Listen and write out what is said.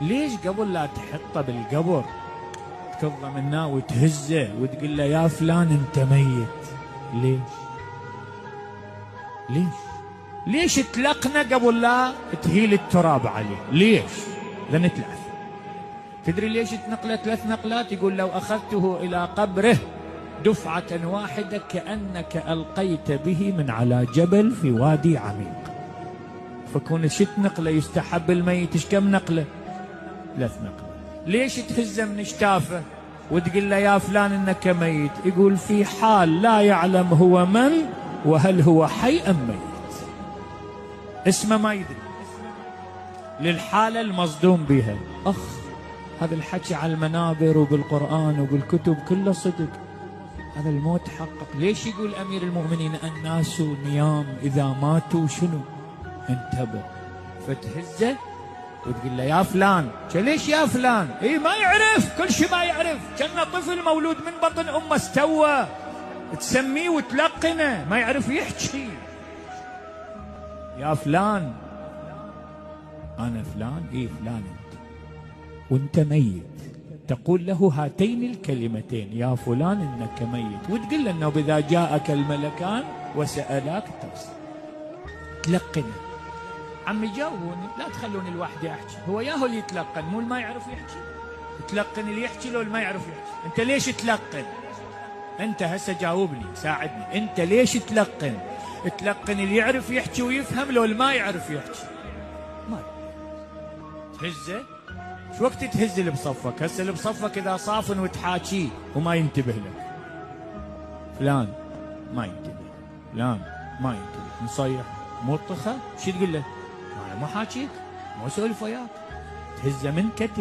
ليش قبل لا تحطه بالقبر تكظم منه وتهزه وتقول له يا فلان انت ميت؟ ليش؟ ليش؟ ليش تلقنه قبل لا تهيل التراب عليه؟ ليش؟ لأن ثلاث. تدري ليش تنقله 3 نقلات؟ يقول لو أخذته إلى قبره دفعة واحدة كأنك ألقيت به من على جبل في وادي عميق. فكون شت نقلة يستحب الميت ايش كم نقلة؟ 3 نقلة. ليش تهزه من شتافه وتقول له يا فلان انك ميت؟ يقول في حال لا يعلم هو من وهل هو حي ام ميت، اسمه ما يدري، للحالة المصدوم بها. هذا الحكي على المنابر وبالقرآن وبالكتب كله صدق، هذا الموت حقق. ليش يقول أمير المؤمنين الناس نيام إذا ماتوا شنو؟ انتبه. فتهزه وتقول له يا فلان. ليش يا فلان؟ ما يعرف، كل شيء ما يعرف، كأنه طفل مولود من بطن أمه استوى، تسميه وتلقنه ما يعرف يحكي. يا فلان أنا فلان، فلان أنت، وأنت ميت. تقول له هاتين الكلمتين يا فلان إنك ميت، وتقول له أنه بإذا جاءك الملكان وسألاك توصل. تلقنه. عمي جاوبوني، لا تخلوني لوحدي أحكي. هو ياهو اللي يتلقن، مو اللي ما يعرف يحكي. تلقن اللي يحكي لو اللي ما يعرف يحكي. أنت ليش تلقن؟ أنت هسه جاوبني ساعدني، أنت ليش تلقن؟ تلقن اللي يعرف يحكي ويفهم لو اللي ما يعرف يحكي. ما تهزه. شو وقت تهز اللي بصفك؟ هسه اللي بصفك إذا صافن وتحاكيه وما ينتبه لك، فلان ما ينتبه، فلان ما ينتبه، نصيح مطخه، شو تقول له؟ ما حاكيك، مو اسولف وياك. تهزه من كتف.